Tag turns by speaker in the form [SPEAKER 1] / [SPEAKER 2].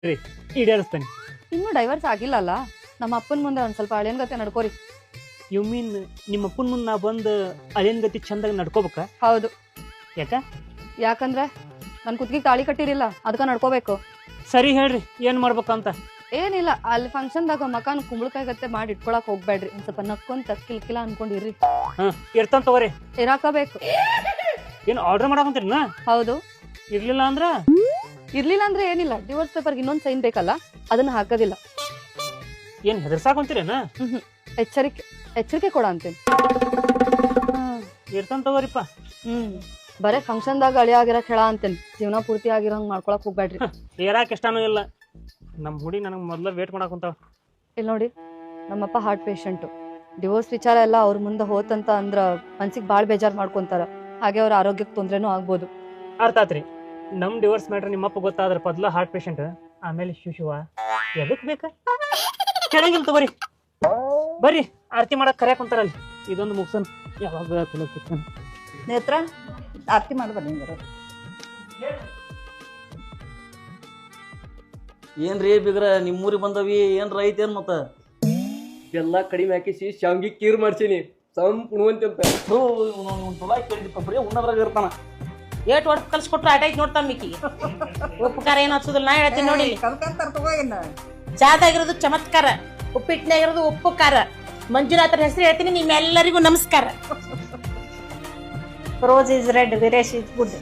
[SPEAKER 1] ರೀ ಈಡೇರಿಸ್ತೇನೆ.
[SPEAKER 2] ಇನ್ನೂ ಡೈವರ್ಸ್ ಆಗಿಲ್ಲಲ್ಲ, ನಮ್ಮ ಅಪ್ಪನ ಮುಂದೆ ಒಂದ್ ಸ್ವಲ್ಪ ಹಳೇನ್ ಗತೆ ನಡ್ಕೋರಿ.
[SPEAKER 1] ಯು ಮೀನ್ ನಿಮ್ಮ ಅಪ್ಪನ ಮುಂದೆ ನಾ ಬಂದು ಅಳಿಯನ್ ಗತಿ ಚಂದಾಗಿ ನಡ್ಕೋಬೇಕ?
[SPEAKER 2] ಹೌದು.
[SPEAKER 1] ಯಾಕ?
[SPEAKER 2] ಯಾಕಂದ್ರೆ ನನ್ ಕುತ್ತಿಗೆ ತಾಳಿ ಕಟ್ಟಿರಿಲ್ಲ, ಅದಕ್ಕ ನಡ್ಕೋಬೇಕು.
[SPEAKER 1] ಸರಿ ಹೇಳ್ರಿ, ಏನ್ ಮಾಡ್ಬೇಕಂತ?
[SPEAKER 2] ಏನಿಲ್ಲ, ಅಲ್ಲಿ ಫಂಕ್ಷನ್ದಾಗ ಮಕಾನ್ ಕುಂಬಳಕಾಯಿ ಗತ್ತೆ ಮಾಡಿ ಇಟ್ಕೊಳಕ್ ಹೋಗ್ಬೇಡ್ರಿ. ಒಂದ್ ಸ್ವಲ್ಪ ನಕ್ಕೊಂತ ಕಿಲ್ಕಿಲ ಅನ್ಕೊಂಡಿರ್ರಿ.
[SPEAKER 1] ಇರ್ತಾನ ತಗೋರಿ.
[SPEAKER 2] ಇರಾಕಬೇಕು.
[SPEAKER 1] ಏನ್ ಆರ್ಡರ್ ಮಾಡಕಂತೀರಿ?
[SPEAKER 2] ಹೌದು.
[SPEAKER 1] ಇರ್ಲಿಲ್ಲ ಅಂದ್ರ?
[SPEAKER 2] ಇರ್ಲಿಲ್ಲ ಅಂದ್ರೆ ಏನಿಲ್ಲ, ಡಿವೋರ್ಸ್ ಪೇಪರ್ಗೆ ಇನ್ನೊಂದ್ ಸೈನ್ ಬೇಕಲ್ಲ, ಅದನ್ನ ಹಾಕೋದಿಲ್ಲ.
[SPEAKER 1] ಏನ್ ಹೆದರ್ಸಾಕೊಂತೀರೇನ?
[SPEAKER 2] ಎಚ್ಚರಿಕೆ ಕೊಡ ಅಂತೇನಿ.
[SPEAKER 1] ಇರ್ತಾನ ತಗೋರಿಪ್ಪ.
[SPEAKER 2] ಬರೇ ಫಂಕ್ಷನ್ದಾಗ ಅಳಿ ಆಗಿರಕ್ ಹೇಳ ಅಂತೇನಿ, ಜೀವನ ಪೂರ್ತಿ ಆಗಿರಂಗ್ ಮಾಡ್ಕೊಳಕ್ ಹೋಗ್ಬೇಡ್ರಿ.
[SPEAKER 1] ಏರಾಕ್ ಇಷ್ಟಾನು ಇಲ್ಲ, ನಮ್ ಹುಡಿ ನನಗ್ ಮೊದ್ಲ ವೇಟ್ ಮಾಡಕ್ ಕುಂತಾವ.
[SPEAKER 2] ಇಲ್ಲಿ ನೋಡಿ, ನಮ್ಮಪ್ಪ ಹಾರ್ಟ್ ಪೇಷಂಟ್. ಡಿವೋರ್ಸ್ ವಿಚಾರ ಎಲ್ಲ ಅವ್ರ ಮುಂದೆ ಹೋತಂತ ಅಂದ್ರ ಮನ್ಸಿಗೆ ಬಾಳ್ ಬೇಜಾರ್ ಮಾಡ್ಕೊಂತಾರ. ಹಾಗೆ ಅವ್ರ ಆರೋಗ್ಯಕ್ಕೆ ತೊಂದ್ರೆನೂ ಆಗ್ಬೋದು.
[SPEAKER 1] ಅರ್ಥ ಆತ್ರಿ. ನಮ್ ಡಿವೋರ್ಸ್ ಮ್ಯಾಟ್ರ್ ನಿಮ್ಮಪ್ಪ ಗೊತ್ತಾದ್ರ ಮೊದ್ಲ ಹಾರ್ಟ್ ಪೇಷಂಟ್, ಆಮೇಲೆ ಶಿಶುವ ಎದಕ್ ಬೇಕ ಕೇಳಂಗಿಲ್ಲ ತಗೋರಿ. ಬರ್ರಿ, ಆರತಿ ಮಾಡಕ್ ಕರ್ಯಾಕ್ ಕುಂತಾರಲ್ಲಿ. ಇದೊಂದು ಮುಗ್ಸನ್ ಯಾವಾಗ ತುಲಕ್ಕಿತ್ತಾನ.
[SPEAKER 3] ನೇತ್ರ ಆರತಿ ಮಾಡ್ಬಾರ್ದು.
[SPEAKER 4] ಏನ್ರಿ ಬಿಗ್ರ ನಿಮ್ಮೂರಿಗೆ ಬಂದವಿ, ಏನ್ ರೈತ ಏನ್ ಮತ್ತ
[SPEAKER 5] ಎಲ್ಲಾ ಕಡಿಮೆ ಹಾಕಿಸಿ ಶಾವ್ಗಿ ಕೀರ್ ಮಾಡ್ಸೀನಿ, ಸಂಪುಣವಂತ
[SPEAKER 4] ತುಲಾಯಿ ಕೇಳಿದಪ್ಪ, ಬರೀ ಉಣ್ಣದ್ರಾಗ ಇರ್ತಾನ.
[SPEAKER 6] ಏಟ್ ಹೊಡೆದು ಕಲ್ಸ್ಕೊಟ್ರು ಆಟ ಐತಿ ನೋಡ್ತಾನ ಮಿಕ್ಕಿ. ಉಪಕಾರ ಏನ್ ಹಚ್ಚೋದಿಲ್ಲ, ನಾ ಹೇಳ್ತೀನಿ ನೋಡಿ.
[SPEAKER 3] ಕಲ್ಕಂತಾರ ತಗೋ. ಇನ್ನ
[SPEAKER 6] ಚಾದಾಗಿರೋದು ಚಮತ್ಕಾರ, ಉಪ್ಪಿಟ್ಟಿನಾಗಿರೋದು ಉಪ್ಪು ಖಾರ. ಮಂಜುನಾಥರ ಹೆಸರು ಹೇಳ್ತೀನಿ, ನಿಮ್ಮೆಲ್ಲರಿಗೂ ನಮಸ್ಕಾರ. Rose is red, Viresh is good.